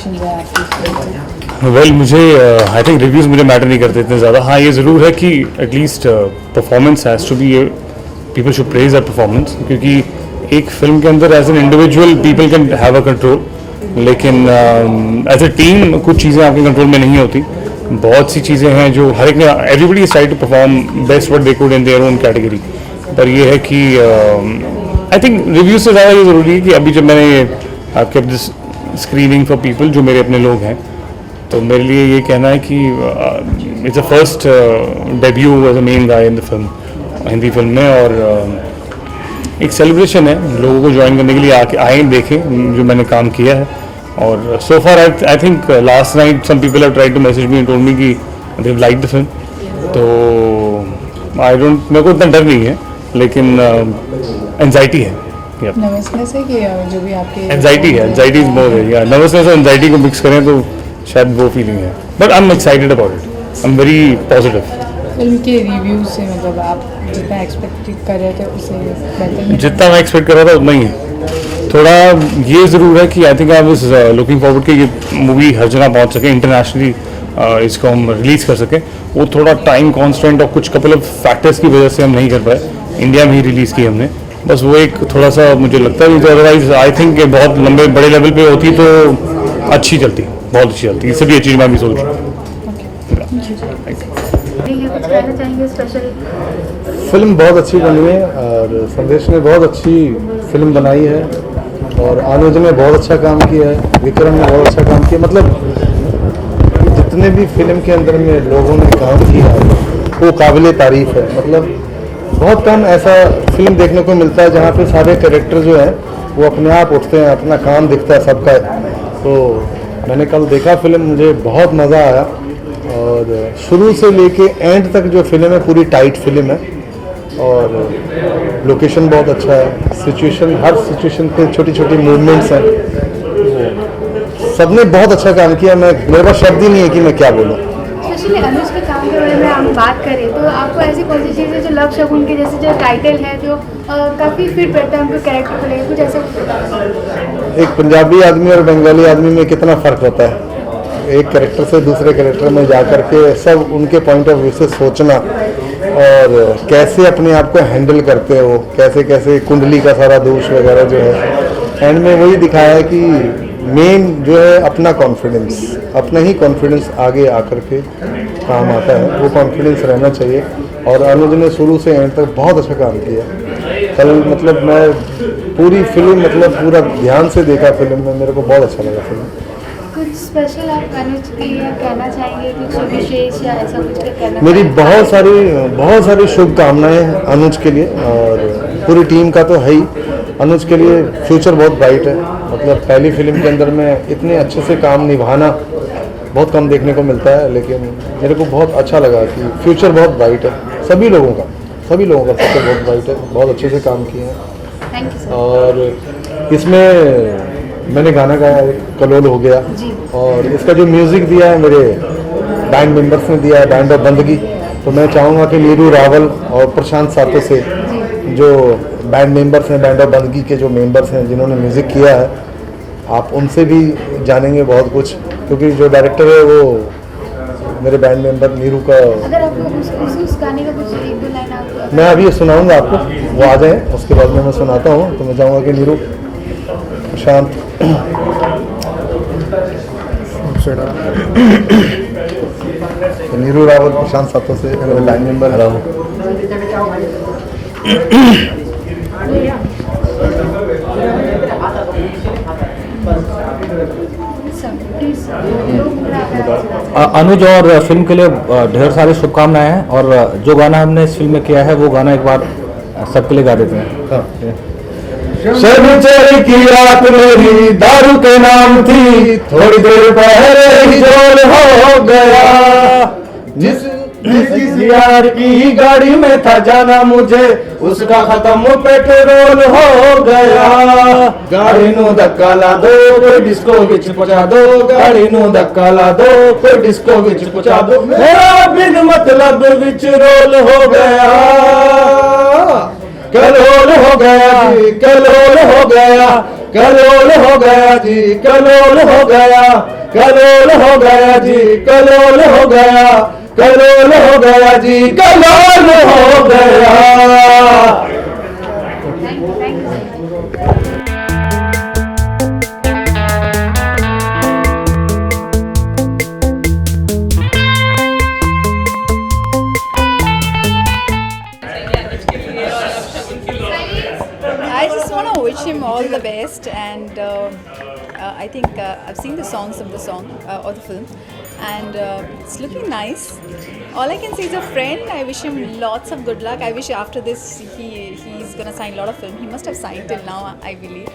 Expectations हैं आपकी? Well मुझे आई थिंक रिव्यूज़ मुझे मैटर नहीं करते इतने ज़्यादा. हाँ, ये ज़रूर है कि at least performance has to be, people should praise that performance, क्योंकि एक फिल्म के अंदर as an individual people can have a control, लेकिन एज ए टीम कुछ चीज़ें आपके कंट्रोल में नहीं होती. बहुत सी चीज़ें हैं जो हर एक ने, everybody is try to perform best what they could in their own category. पर ये है कि आई थिंक रिव्यूज से ज़्यादा ये ज़रूरी है कि अभी जब मैंने आपके दिस स्क्रीनिंग फॉर पीपल जो मेरे अपने लोग हैं, तो मेरे लिए ये कहना है कि it's a first debut as a main guy in the film, Hindi film में, और एक सेलिब्रेशन है लोगों को ज्वाइन करने के लिए आए देखें जो मैंने काम किया है. और so far I think last night some people have tried to message me and told me कि they have liked the film. तो आई डोंट, मेरे को इतना डर नहीं है, लेकिन एंजाइटी है. नर्वसनेस है कि जो भी आपके एंजाइटी है, एंजाइटी इज मोर है. नर्वसनेस और एंजाइटी को मिक्स करें तो शायद वो फीलिंग है. But I am excited about it, I am very positive. Film के रिव्यूज से मतलब आप जितना एक्सपेक्ट कर रहे थे उससे बेहतर? जितना मैं एक्सपेक्ट कर रहा था उतना ही है. थोड़ा ये ज़रूर है कि I think I was looking forward कि ये मूवी हर जगह पहुंच सके, इंटरनेशनली इसको हम रिलीज़ कर सकें. वो थोड़ा टाइम कॉन्स्टेंट और कुछ कपल ऑफ फैक्टर्स की वजह से हम नहीं कर पाए. इंडिया में ही रिलीज़ की हमने, बस वो एक थोड़ा सा मुझे लगता है. अदरवाइज आई थिंक बहुत लंबे बड़े लेवल पे होती तो अच्छी चलती, बहुत अच्छी चलती. इससे भी अच्छी चीज़ मैं भी सोच रहा हूँ. फिल्म बहुत अच्छी बनी है और संदेश ने बहुत अच्छी फिल्म बनाई है, और अनुज ने बहुत अच्छा काम किया है, विक्रम ने बहुत अच्छा काम किया. मतलब जितने भी फिल्म के अंदर में लोगों ने काम किया है वो काबिल तारीफ है. मतलब बहुत कम ऐसा फिल्म देखने को मिलता है जहाँ पे सारे कैरेक्टर जो है वो अपने आप उठते हैं, अपना काम दिखता है सबका. तो मैंने कल देखा फिल्म, मुझे बहुत मज़ा आया, और शुरू से लेके एंड तक जो फिल्म है पूरी टाइट फिल्म है, और लोकेशन बहुत अच्छा है, सिचुएशन, हर सिचुएशन पे छोटी छोटी मूवमेंट्स हैं. सबने बहुत अच्छा काम किया. मेरे पास शब्द ही नहीं है कि मैं क्या बोलूँ. स्पेशली अनुज के काम के बारे में हम बात करें तो आपको ऐसी कौन सी चीज़ है जो लव शगुन के जैसे जो टाइटल है जो काफ़ी फिट बैठता है उनके कैरेक्टर को लेकर, कुछ ऐसा? एक पंजाबी आदमी और बंगाली आदमी में कितना फ़र्क होता है. एक कैरेक्टर से दूसरे कैरेक्टर में जा कर के सब उनके पॉइंट ऑफ व्यू से सोचना, और कैसे अपने आप को हैंडल करते हो, कैसे कैसे कुंडली का सारा दोष वगैरह जो है एंड में वही दिखाया है कि मेन जो है अपना कॉन्फिडेंस, अपना ही कॉन्फिडेंस आगे आकर के काम आता है. वो कॉन्फिडेंस रहना चाहिए, और अनुज ने शुरू से एंड तक बहुत अच्छा काम किया. कल मतलब मैं पूरी फिल्म मतलब पूरा ध्यान से देखा फिल्म में, मेरे को बहुत अच्छा लगा फिल्म. कुछ स्पेशल आप अनुज के लिए कहना चाहेंगे, कुछ विशेष या ऐसा कुछ कहना? मेरी बहुत सारी शुभकामनाएं अनुज के लिए, और पूरी टीम का तो है ही. अनुज के लिए फ्यूचर बहुत ब्राइट है. मतलब पहली फिल्म के अंदर में इतने अच्छे से काम निभाना बहुत कम देखने को मिलता है, लेकिन मेरे को बहुत अच्छा लगा कि फ्यूचर बहुत ब्राइट है. सभी लोगों का फ्यूचर बहुत ब्राइट है. बहुत अच्छे से काम किए हैं. Thank you sir. और इसमें मैंने गाना गाया, कलोल हो गया, और इसका जो म्यूज़िक दिया है मेरे बैंड मेंबर्स ने दिया है, बैंड ऑफ बंदगी. तो मैं चाहूँगा कि नीरू रावल और प्रशांत सातो से जो बैंड मेंबर्स हैं, बैंड ऑफ बंदगी के जो मेंबर्स हैं जिन्होंने म्यूज़िक किया है, आप उनसे भी जानेंगे बहुत कुछ, क्योंकि जो डायरेक्टर है वो मेरे बैंड मेंबर नीरू का. अगर आपको उस गाने का कुछ एक दो लाइन आप... मैं अभी सुनाऊँगा आपको, वो आ जाए उसके बाद में मैं सुनाता हूँ. तो मैं चाहूँगा कि नीरू, प्रशांत, नीरू रावल, प्रशांत सातो से मेरे लाइन मेंबर. हेलो. अनुज और फिल्म के लिए ढेर सारी शुभकामनाएं हैं, और जो गाना हमने इस फिल्म में किया है वो गाना एक बार सबके लिए गा देते हैं. शनिचर की रात मेरी दारू के नाम थी, थोड़ी देर पहले ही जोल हो गया. जिस यार की गाड़ी में था जाना मुझे, उसका खत्म पेट्रोल हो गया. गाड़ी नो धक्का ला दो, कोई डिस्को विच पहुंचा दो. गाड़ी नो धक्का ला दो, कोई डिस्को विच पहुंचा दो. मेरा बिन मतलब विच रोल हो गया. कलोल हो गया जी, कलोल हो गया, कलोल हो गया जी, कलोल हो गया. कलोल हो गया जी, कलोल हो गया, कलोल हो गया जी, कलोल हो गया। I just want to wish him all the best, and I think I've seen the songs of the song or the film, and it's looking nice. All I can say is a friend. I wish him lots of good luck. I wish after this he's gonna sign a lot of film. He must have signed till now, I believe,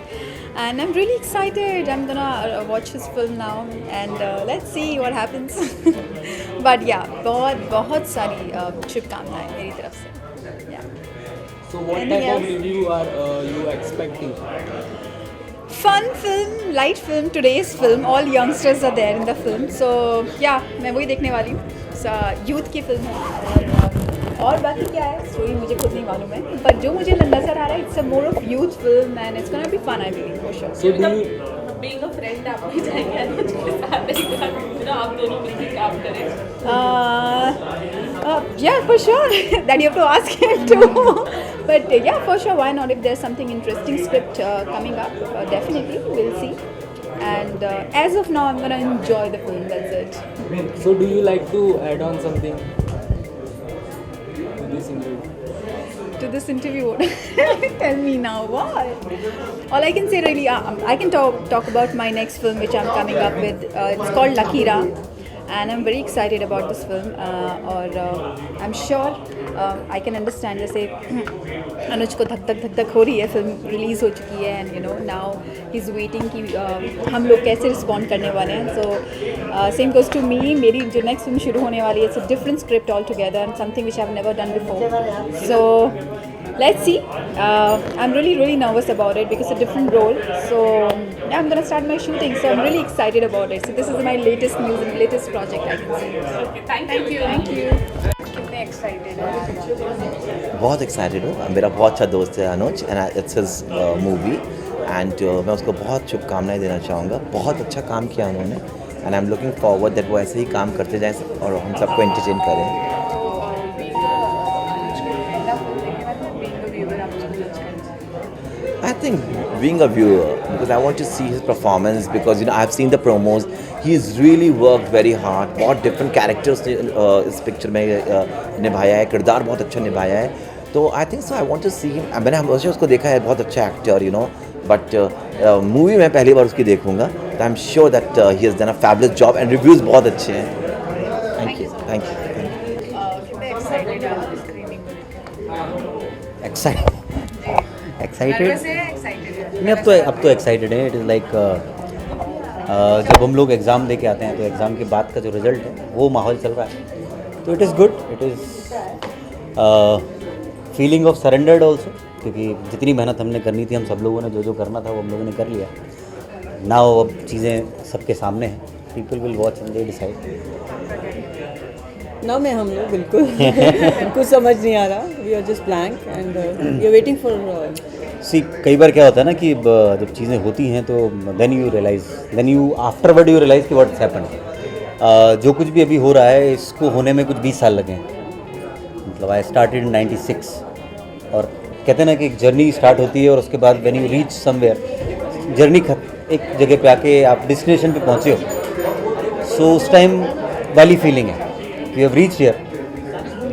and I'm really excited. I'm gonna watch his film now, and let's see what happens. But yeah, बहुत सारी शुभकामनाएं मेरी तरफ से. Yeah. So what Anything type of else? review are you expecting? Fun film, light film, today's film. All youngsters are there in the film. So yeah, मैं वही देखने वाली हूँ. यूथ की फिल्म है. और बाकी क्या है स्टोरी मुझे खुद नहीं मालूम है. बट जो मुझे नजर आ रहा है it's a more of youth film and it's gonna be fun I believe for sure. So do you being a friend आप भी जाएंगे अनुज के साथ एक बार, आप दोनों मिलकर काम करें. Yeah, for sure. That you have to ask him too. But yeah, for sure, why not? If there's something interesting script coming up, definitely we'll see. And as of now, I'm gonna enjoy the film. That's it. so do you like to add on something to this interview? To this interview, tell me now what. All I can say really, I can talk about my next film which I'm coming up with. It's called Lakira. And I'm very excited about this film. और I'm sure I can understand जैसे अनुज को धक धक हो रही है. Film release हो चुकी है and you know now he is waiting कि हम लोग कैसे रिस्पॉन्ड करने वाले हैं. So same goes to me. मेरी जो नेक्स्ट फिल्म शुरू होने वाली है it's a different script altogether and something which I have never done before. So let's see. I'm really nervous about it because it's a different role. So yeah, I'm gonna start my shooting. So I'm really excited about it. So this is my latest news and latest project I can say. Okay, thank you. Thank you. कितने excited हैं? बहुत excited हूँ. मेरा बहुत अच्छा दोस्त है Anuj and it's his movie and मैं उसको बहुत शुभकामनाएं देना चाहूँगा. बहुत अच्छा काम किया उन्होंने and I am looking forward that वो ऐसे ही काम करते जाएं और हम सबको एंटरटेन करें. I think being a viewer, because I want to see his performance, because you know I've seen the promos. He's really worked very hard. बहुत different characters इस picture में निभाया है. किरदार बहुत अच्छा निभाया है. तो I think so. I want to see him. मैंने हमेशा उसको देखा है, बहुत अच्छा actor you know. But movie में पहली बार उसकी देखूंगा. तो I'm sure that he has done a fabulous job and reviews बहुत अच्छे हैं. Thank you. Thank you. कितने excited हैं स्क्रीनिंग में? एक्साइटेड Nervous है, excited है? नहीं, अब तो एक्साइटेड है. इट इज़ लाइक जब हम लोग एग्ज़ाम दे के आते हैं तो एग्ज़ाम के बाद का जो रिज़ल्ट है वो माहौल चल रहा है. तो it is good. It is feeling of surrendered also, क्योंकि जितनी मेहनत हमने करनी थी, हम सब लोगों ने जो करना था वो हम लोगों ने कर लिया. नाउ अब चीज़ें सबके सामने हैं. People will watch and they decide. ना में हम लोग बिल्कुल कुछ समझ नहीं आ रहा. We are just blank and we are waiting for. See कई बार क्या होता है ना कि जब चीज़ें होती हैं तो then you afterward you realise कि व्हाट्स हैपेंड. जो कुछ भी अभी हो रहा है इसको होने में कुछ 20 साल लगे हैं. मतलब आई स्टार्टेड इन 96 और कहते हैं ना कि एक जर्नी स्टार्ट होती है और उसके बाद when you reach somewhere journey एक जगह पे आके आप डेस्टिनेशन पे पहुँचे हो. सो उस टाइम वाली फीलिंग है. We have reached here.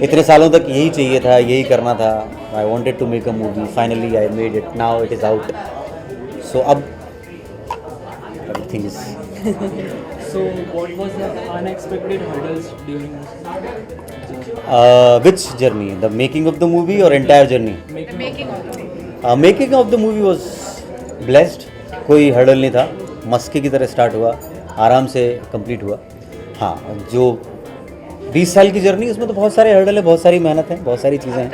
इतने सालों तक यही चाहिए था, यही करना था. I wanted to make a movie. Finally I made it. Now it is out. So अब everything is. So what was the unexpected hurdles during which journey? The making of the movie or entire journey? making of the Making of the movie was blessed. कोई hurdle नहीं था. मस्के की तरह start हुआ, आराम से complete हुआ. हाँ, जो 20 साल की जर्नी उसमें तो बहुत सारे हर्डल है, बहुत सारी मेहनत है, बहुत सारी चीज़ें हैं.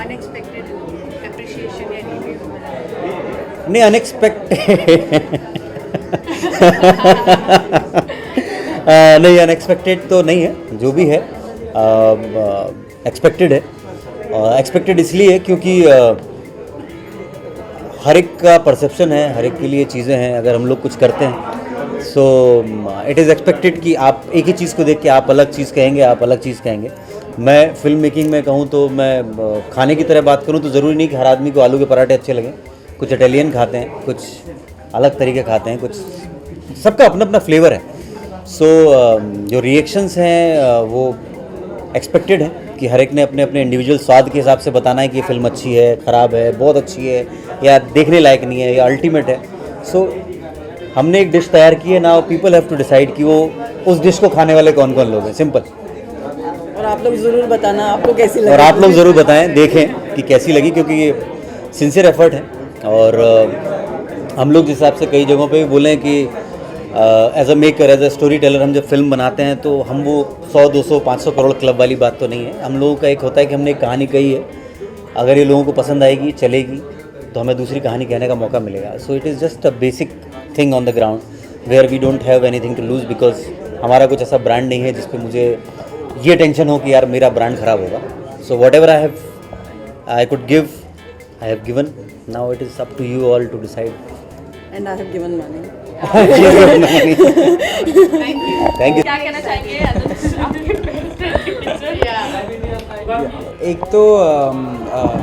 अनएक्सपेक्टेड एप्रिशिएशन या रिव्यू नहीं, नहीं अनएक्सपेक्टेड तो नहीं है. जो भी है एक्सपेक्टेड है. एक्सपेक्टेड इसलिए क्योंकि हर एक का परसेप्शन है, हर एक के लिए चीज़ें हैं। अगर हम लोग कुछ करते हैं सो इट इज़ एक्सपेक्टेड कि आप एक ही चीज़ को देख के आप अलग चीज़ कहेंगे, आप अलग चीज़ कहेंगे। मैं फिल्म मेकिंग में कहूँ तो मैं खाने की तरह बात करूँ तो ज़रूरी नहीं कि हर आदमी को आलू के पराठे अच्छे लगें। कुछ इटालियन खाते हैं, कुछ अलग तरीके खाते हैं, कुछ सबका अपना अपना फ्लेवर है। सो जो रिएक्शंस हैं वो एक्सपेक्टेड है कि हर एक ने अपने अपने इंडिविजुअल स्वाद के हिसाब से बताना है कि ये फिल्म अच्छी है, ख़राब है, बहुत अच्छी है, या देखने लायक नहीं है, या अल्टीमेट है। सो हमने एक डिश तैयार की है, now people have to decide कि वो उस डिश को खाने वाले कौन कौन लोग हैं। सिंपल। और आप लोग ज़रूर बताना आपको कैसी लगी। और आप लोग ज़रूर बताएं, देखें कि कैसी लगी, क्योंकि ये सिंसियर एफर्ट है। और हम लोग जिस हिसाब से कई जगहों पे भी बोले हैं कि as a maker, as a storyteller, हम जब फिल्म बनाते हैं तो हम वो 100, 200, 500 करोड़ क्लब वाली बात तो नहीं है। हम लोगों का एक होता है कि हमने एक कहानी कही है, अगर ये लोगों को पसंद आएगी, चलेगी, तो हमें दूसरी कहानी कहने का मौका मिलेगा। So it is just a basic thing on the ground where we don't have anything to lose, because हमारा कुछ ऐसा ब्रांड नहीं है जिस पे मुझे ये टेंशन हो कि यार मेरा ब्रांड ख़राब होगा। So whatever I could give, I have given. Now it is up to you all to decide. And I have given money. Thank you. क्या कहना चाहेंगे आपके एक तो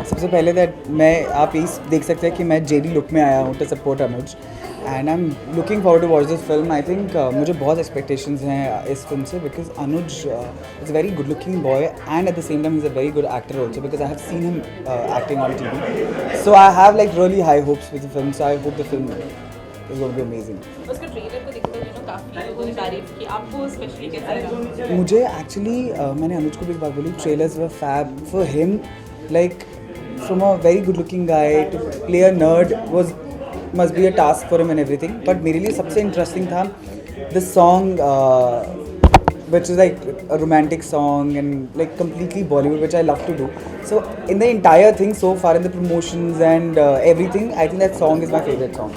सबसे पहले दैट मैं आप यही देख सकते हैं कि मैं जेडी लुक में आया हूँ to support Anuj, and I am looking forward to watch this film. I think मुझे बहुत एक्सपेक्टेशंस हैं इस फिल्म से, because Anuj is a very good looking boy and at the same time is a very good actor also, because I have seen him acting on TV. So I have like really high hopes with the film. So I hope the film is going to be amazing. उसके trailer को देखकर काफ़ी लोगों ने तारीफ की, आपको specially कैसा लगा? मुझे एक्चुअली मैंने अनुज को भी एक बात बोली, trailers were fab for him. Like from a very good looking guy to play a nerd was must be a task for him and everything. But मेरे लिए सबसे इंटरेस्टिंग था the song which is like a romantic song and like completely Bollywood, which I love to do. So in the entire thing so far, in the promotions and everything, I think that song is my favorite song.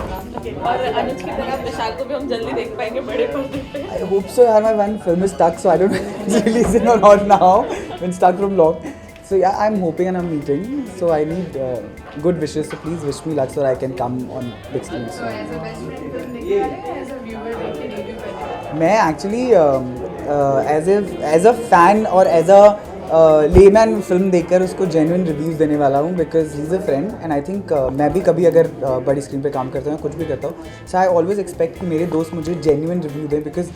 और अनुज की तरह विशाल को भी हम जल्दी देख पाएंगे बड़े पर्दे पे? I hope so. यार, my one film is stuck, so I don't know if it's releasing or not now. Been stuck from long. So yeah, I'm hoping and I'm meeting. So I need good wishes. So please wish me luck so that I can come on big screen soon. मैं actually as a fan और as a layman film देखकर उसको genuine reviews देने वाला हूँ, because he is a friend and I think मैं भी कभी अगर बड़ी स्क्रीन पे काम करता हूँ, कुछ भी करता हूँ, सो आई ऑलवेज एक्सपेक्ट कि मेरे दोस्त मुझे जेन्युइन रिव्यू दें, because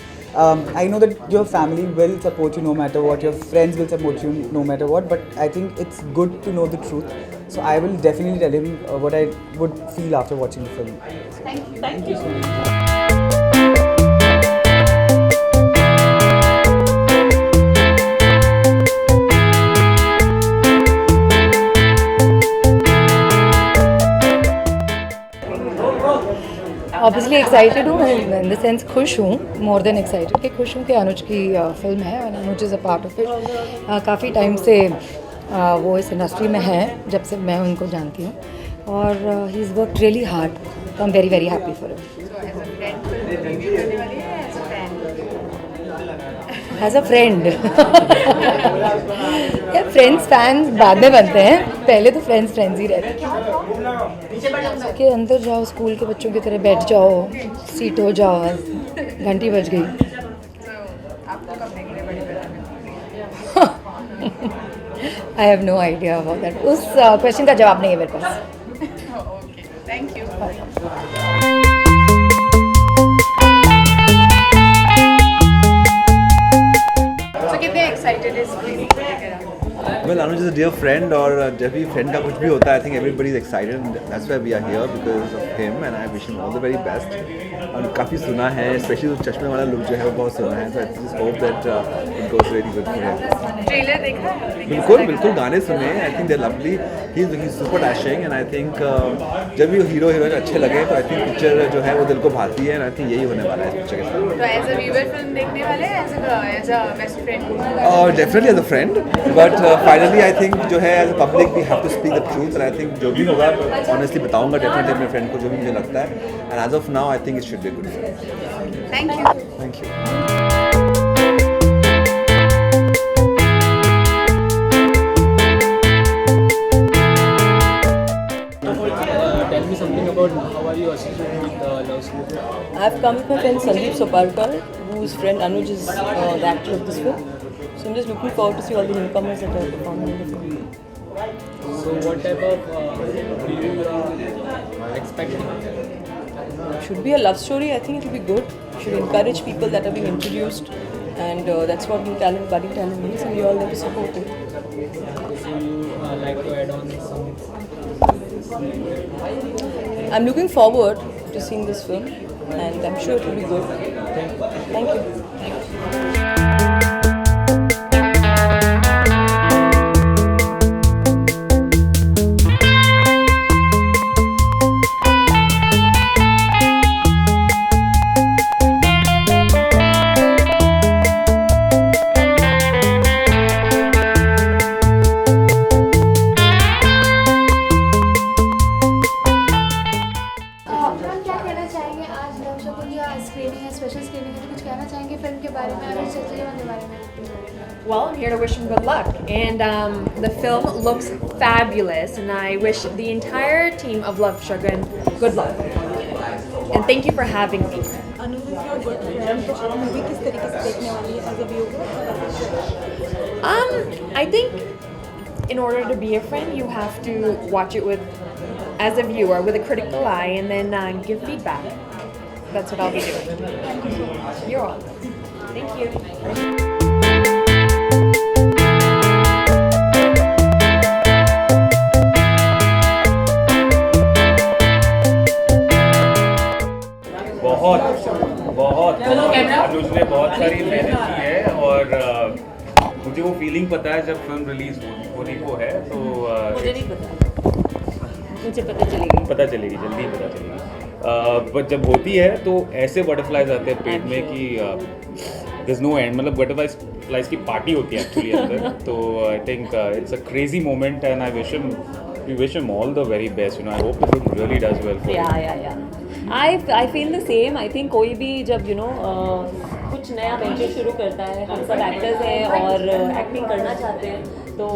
I know that your family will support you no matter what, your friends will support you no matter what, but I think it's good to know the truth. So I will definitely tell him what I would feel after watching the film. Thank you. Obviously excited हूँ, in the sense खुश हूँ, more than excited कि खुश हूँ कि अनुज की film है और Anuj is a part of it. काफ़ी टाइम से वो इस इंडस्ट्री में है, जब से मैं उनको जानती हूँ, और he is work really hard. तो I am very very happy for it. As a friend. यार, फ्रेंड्स फैंस बाद में बनते हैं, पहले तो फ्रेंड्स ही रहते हैं. कि अंदर जाओ, स्कूल के बच्चों की तरह बैठ जाओ, सीट हो जाओ, घंटी बज गई. I have no idea about that. उस क्वेश्चन का जवाब नहीं है मेरे पास. Thank you. कितने एक्साइटेड है इस फिल्म को लेकर आप? Well, Anuj is a dear friend, और जब भी फ्रेंड का कुछ भी होता है, I think everybody is excited, that's why we are here because of him, and I wish him all the very best. और काफ़ी सुना है, स्पेशली उस चश्मे वाला लुक जो है वो बहुत सुना है, so I just hope that it goes very good for him. Trailer देखा? बिल्कुल बिल्कुल, गाने सुने, I think they lovely, he is looking super dashing, and I think जब भी हीरो हीरोइन अच्छे लगे तो आई थिंक पिक्चर जो है वो दिल को भाती है, एंड आई थिंक यही होने वाला है इस पिक्चर के साथ. तो एज अ व्यूअर फिल्म देखने वाले हैं, as a best friend? Definitely as a friend, but finally I think जो है as a public we have to speak the truth, and I think जो भी होगा ऑनेस्टली बताऊंगा डेफिनेटली अपने फ्रेंड को, जो भी मुझे लगता है, and as of now I think it should be good. Thank you. Thank you. me something about how are you associated with Love Story? I've come with my friend Sandeep Soparkar, whose friend Anuj is the actor of this film. So I'm just looking forward to see all the newcomers that are performing in the film. So what type of review you are expecting? Should be a love story. I think it will be good. Should encourage people that are being introduced, and that's what new talent, budding talent means, and we all have to support it. So you like to add on something? I'm looking forward to seeing this film, and I'm sure it will be good. Thank you. Ma'am क्या कहना चाहेंगे आज love शगुन या screening है, special screening है, तो कुछ कहना चाहेंगे फिल्म के बारे में, अनुज चंचलानी के बारे में? Well, I'm here to wish him good luck. And the film looks fabulous, and I wish the entire team of Love Shagun good luck. And thank you for having me. Anuj is your good friend, तो आप movie किस तरीके से देखने वाली है as a viewer? I think in order to be a friend, you have to watch it as a viewer with a critical eye, and then give feedback. That's what I'll be doing. You're welcome. Thank you. बहुत अनुज ने बहुत सारी मेहनत की है, और मुझे वो फीलिंग पता है जब फिल्म रिलीज होने को है, तो मुझे नहीं पता, मुझे पता चलेगी जल्दी पता चलेगी। बट जब होती है तो ऐसे बटरफ्लाइज आते हैं पेट में कि देयर इज नो एंड, मतलब बटरफ्लाइज की पार्टी होती है एक्चुअली अंदर। तो I think it's a crazy moment, and I wish him all the very best. I hope the film really does well for him. Yeah. I feel the same. I think कोई भी जब कुछ नया venture शुरू करता है, हम सब एक्टर्स हैं और एक्टिंग करना चाहते हैं, तो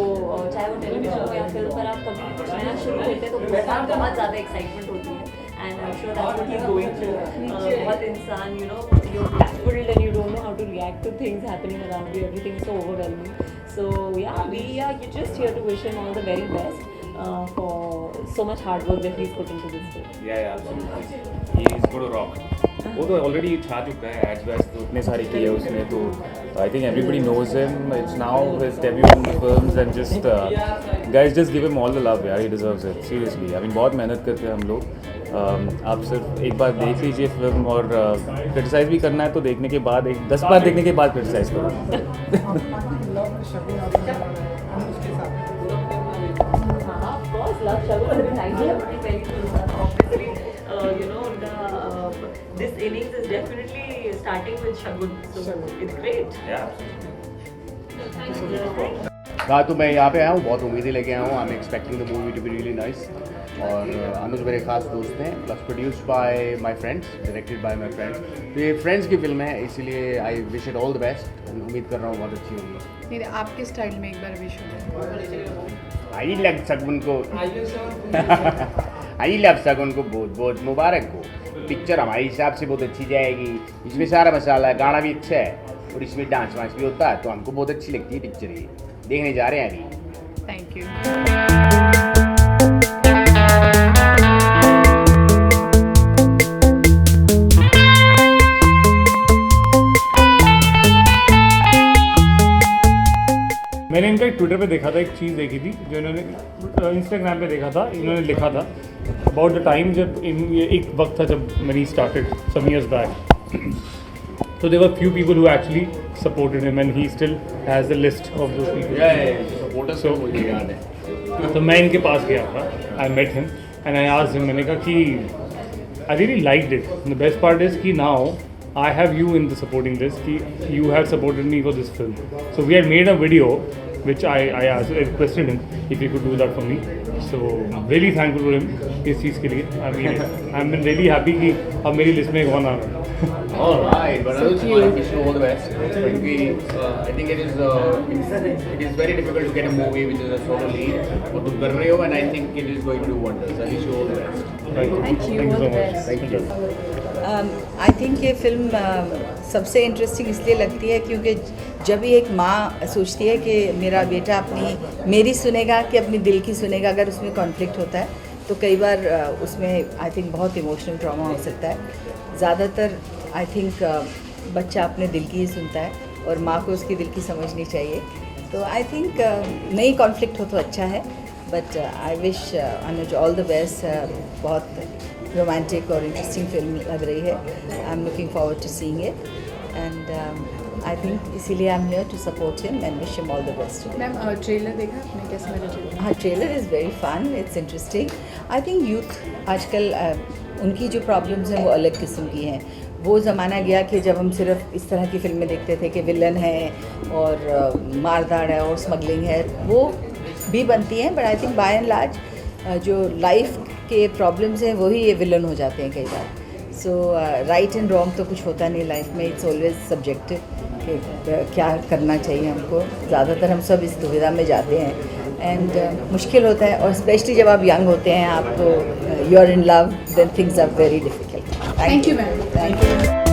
चाहे वो टेलीविजन हो या फिल्म पर आप कभी कुछ नया शुरू करते हैं तो बहुत ज़्यादा एक्साइटमेंट होती है। And I am sure that's what he is going through. बहुत इंसान you're baffled and you don't know how to react to things happening around you. Everything is so overwhelming. So yeah, you're just here to wish him all the very best. For so much hard work that he's put into this film. Yeah, absolutely. He is going to rock. वो तो already छा चुका है, ads weds तो इतने सारे किए उसने, तो I think everybody knows him. It's now his debut in the films, and just guys just give him all the love यार, he deserves it seriously. I mean बहुत मेहनत करते हैं हम लोग. आप सिर्फ एक बार देख लीजिए फिल्म, और क्रिटिसाइज़ भी करना है तो देखने के बाद 10 बार देखने के बाद क्रिटिसाइज़ करो. Love Shagun has been nice. Obviously, this innings is definitely starting with Shagun, so it's great. Yeah. हाँ, तो मैं यहाँ पे आया हूँ, बहुत उम्मीदें लेके आया हूँ. I am expecting the movie to be really nice. और अनुज मेरे खास दोस्त हैं, plus produced by my friends, directed by my friends. तो ये फ्रेंड्स की फिल्म है, इसीलिए I wish it all the best. उम्मीद कर रहा हूँ बहुत अच्छी होगी. नहीं, आपके स्टाइल में एक बार विश हो जाए. आई लव शगुन को आई लव शगुन को बहुत बहुत मुबारक हो. पिक्चर हमारे हिसाब से बहुत अच्छी जाएगी. इसमें सारा मसाला है, गाना भी अच्छा है, और इसमें डांस वांस भी होता है, तो हमको बहुत अच्छी लगती है पिक्चर. ये देखने जा रहे हैं अभी. Thank you. मैंने इनका एक ट्विटर पे देखा था, एक चीज़ देखी थी जो इन्होंने इंस्टाग्राम पे देखा था. इन्होंने लिखा था अबाउट द टाइम जब एक वक्त था जब money started some years back. So there were few people who actually supported him, and he still has the list of those people. supporters so मुझे याद है. तो मैं इनके पास गया था. I met him and I asked him. मैंने कहा कि I really liked it. The best part is कि now I have you in the supporting this. कि you have supported me for this film. So we had made a video which I requested him if he could do that for me. So really thankful to him इस चीज़ के लिए. I mean, I'm really happy कि अब मेरी list में कौन आ रहा है. All right, but I wish you all the best. क्योंकि I think it is very difficult to get a movie which is a solo lead. और तुम कर रहे हो, and I think it is going to do wonders. I wish you all the best. Thank you. All the best. Thank you. I think ये film सबसे interesting इसलिए लगती है क्योंकि जब भी एक माँ सोचती है कि मेरा बेटा मेरी सुनेगा कि अपनी दिल की सुनेगा, अगर उसमें कॉन्फ्लिक्ट होता है तो कई बार उसमें आई थिंक बहुत इमोशनल ट्रॉमा हो सकता है। ज़्यादातर आई थिंक बच्चा अपने दिल की ही सुनता है और माँ को उसकी दिल की समझनी चाहिए। तो आई थिंक नहीं कॉन्फ्लिक्ट हो तो अच्छा है, but I wish Anuj all the best. बहुत रोमांटिक और इंटरेस्टिंग फिल्म लग रही है। I am looking forward to seeing it and I think इसीलिए I am here to support him and wish him all the best. Ma'am trailer देखा आपने, कैसा लगा ट्रेलर? हाँ, trailer is very fun, it's interesting. I think youth आजकल उनकी जो problems हैं वो अलग किस्म की हैं। वो ज़माना गया कि जब हम सिर्फ इस तरह की फ़िल्में देखते थे कि विलन है और मारधाड़ है और स्मगलिंग है, वो भी बनती हैं, but I think by and large जो लाइफ के प्रॉब्लम्स हैं वही ये विलन हो जाते हैं कई बार। सो राइट एंड रॉन्ग तो कुछ होता नहीं लाइफ में, इट्स ऑलवेज सब्जेक्टिव कि क्या करना चाहिए हमको। ज़्यादातर हम सब इस दुविधा में जाते हैं एंड मुश्किल होता है, और स्पेशली जब आप यंग होते हैं, आप तो you are in love, then things are very difficult. Thank you ma'am. Thank you.